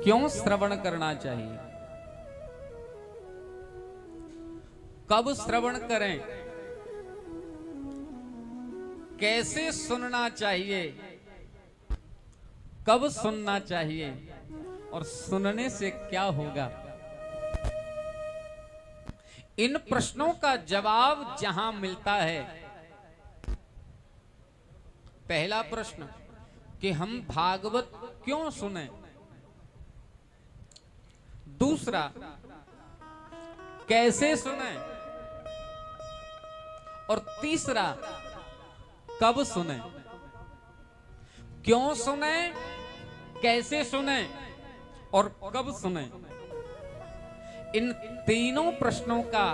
क्यों श्रवण करना चाहिए, कब श्रवण करें, कैसे सुनना चाहिए, कब सुनना चाहिए और सुनने से क्या होगा। इन प्रश्नों का जवाब जहां मिलता है, पहला प्रश्न कि हम भागवत क्यों सुने, दूसरा कैसे सुने और तीसरा कब सुने। क्यों सुने, कैसे सुने और कब सुने, इन तीनों प्रश्नों का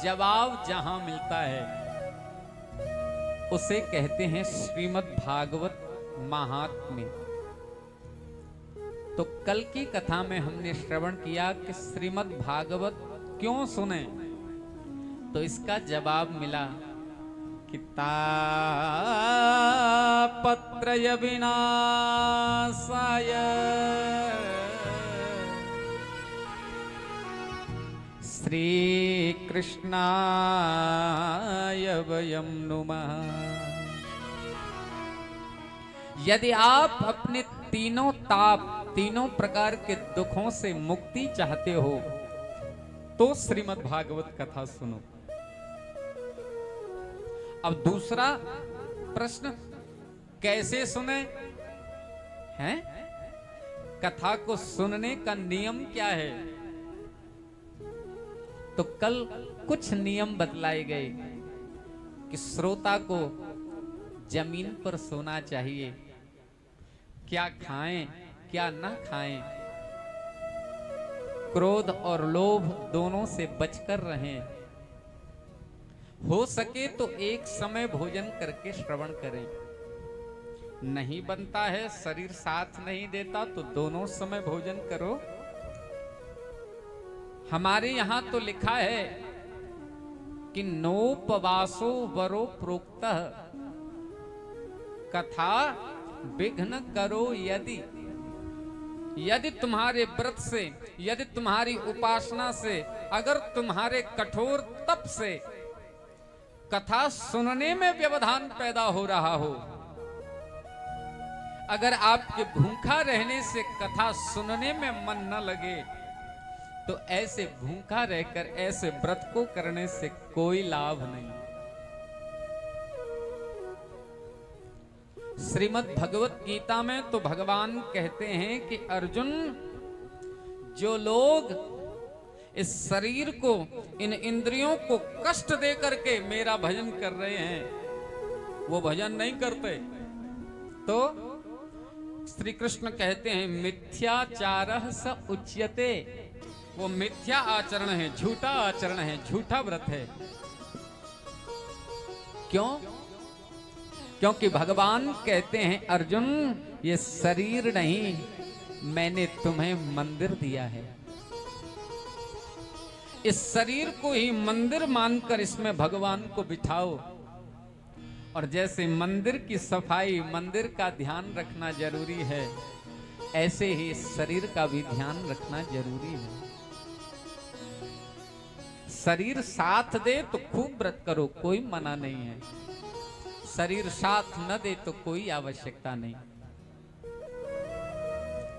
जवाब जहां मिलता है उसे कहते हैं श्रीमद् भागवत महात्म्य। तो कल की कथा में हमने श्रवण किया कि श्रीमद् भागवत क्यों सुने, तो इसका जवाब मिला कि तापत्रय विनाशाय श्री कृष्णाय वयं नुमः। यदि आप अपने तीनों प्रकार के दुखों से मुक्ति चाहते हो तो श्रीमद् भागवत कथा सुनो। अब दूसरा प्रश्न, कैसे सुने हैं, कथा को सुनने का नियम क्या है। तो कल कुछ नियम बतलाए गए कि श्रोता को जमीन पर सोना चाहिए, क्या खाएं क्या ना खाएं, क्रोध और लोभ दोनों से बचकर रहें, हो सके तो एक समय भोजन करके श्रवण करें, नहीं बनता है शरीर साथ नहीं देता तो दोनों समय भोजन करो। हमारे यहां तो लिखा है कि नोपवासो वरो प्रोक्तः कथा विघ्न करो यदि तुम्हारे व्रत से, यदि तुम्हारी उपासना से, अगर तुम्हारे कठोर तप से कथा सुनने में व्यवधान पैदा हो रहा हो, अगर आपके भूखा रहने से कथा सुनने में मन न लगे, तो ऐसे भूखा रहकर ऐसे व्रत को करने से कोई लाभ नहीं। श्रीमद् भगवत गीता में तो भगवान कहते हैं कि अर्जुन, जो लोग इस शरीर को, इन इंद्रियों को कष्ट दे करके मेरा भजन कर रहे हैं, वो भजन नहीं करते। तो श्री कृष्ण कहते हैं मिथ्याचारः स उच्यते, वो मिथ्या आचरण है, झूठा आचरण है, झूठा व्रत है। क्यों? क्योंकि भगवान कहते हैं अर्जुन, ये शरीर नहीं, मैंने तुम्हें मंदिर दिया है, इस शरीर को ही मंदिर मानकर इसमें भगवान को बिठाओ। और जैसे मंदिर की सफाई, मंदिर का ध्यान रखना जरूरी है, ऐसे ही इस शरीर का भी ध्यान रखना जरूरी है। शरीर साथ दे तो खूब व्रत करो, कोई मना नहीं है, शरीर साथ न दे तो कोई आवश्यकता नहीं।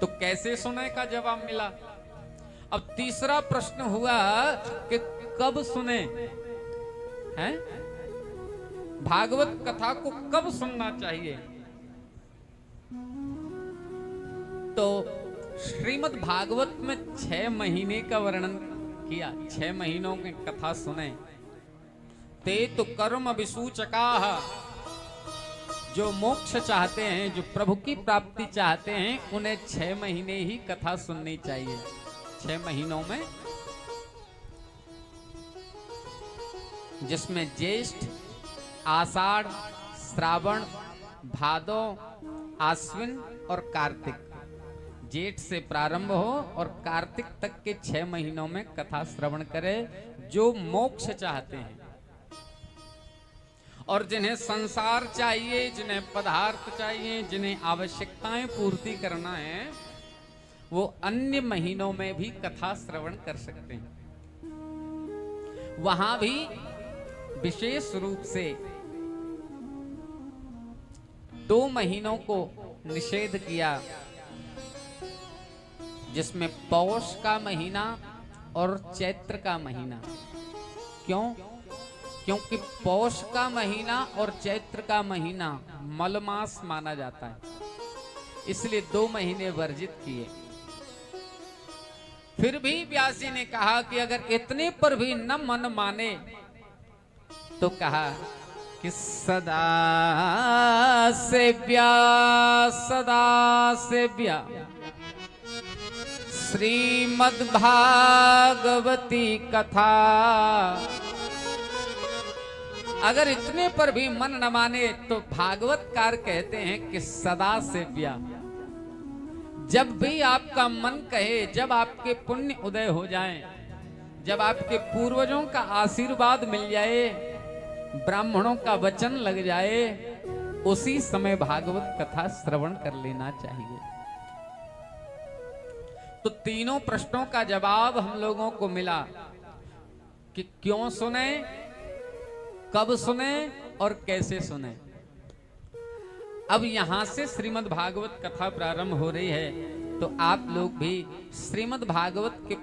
तो कैसे सुने का जवाब मिला। अब तीसरा प्रश्न हुआ कि कब सुने हैं, भागवत कथा को कब सुनना चाहिए। तो श्रीमद् भागवत में 6 महीने का वर्णन किया, 6 महीनों की कथा सुने। ते तो कर्म विसूचकाः, जो मोक्ष चाहते हैं, जो प्रभु की प्राप्ति चाहते हैं, उन्हें 6 महीने ही कथा सुननी चाहिए। 6 महीनों में, जिसमें ज्येष्ठ, आषाढ़, श्रावण, भादो, आश्विन और कार्तिक, जेठ से प्रारंभ हो और कार्तिक तक के 6 महीनों में कथा श्रवण करे, जो मोक्ष चाहते हैं। और जिन्हें संसार चाहिए, जिन्हें पदार्थ चाहिए, जिन्हें आवश्यकताएं पूर्ति करना है, वो अन्य महीनों में भी कथा श्रवण कर सकते हैं। वहां भी विशेष रूप से 2 महीनों को निषेध किया, जिसमें पौष का महीना और चैत्र का महीना। क्यों? क्योंकि पौष का महीना और चैत्र का महीना मलमास माना जाता है, इसलिए 2 महीने वर्जित किए। फिर भी व्यास जी ने कहा कि अगर इतने पर भी न मन माने तो कहा कि सदा सेव्या श्रीमद् भागवती कथा। अगर इतने पर भी मन न माने तो भागवतकार कहते हैं कि सदा सेव्या, जब भी आपका मन कहे, जब आपके पुण्य उदय हो जाएं, जब आपके पूर्वजों का आशीर्वाद मिल जाए, ब्राह्मणों का वचन लग जाए, उसी समय भागवत कथा श्रवण कर लेना चाहिए। तो तीनों प्रश्नों का जवाब हम लोगों को मिला कि क्यों सुने, कब सुने और कैसे सुने। अब यहां से श्रीमद् भागवत कथा प्रारंभ हो रही है, तो आप लोग भी श्रीमद् भागवत के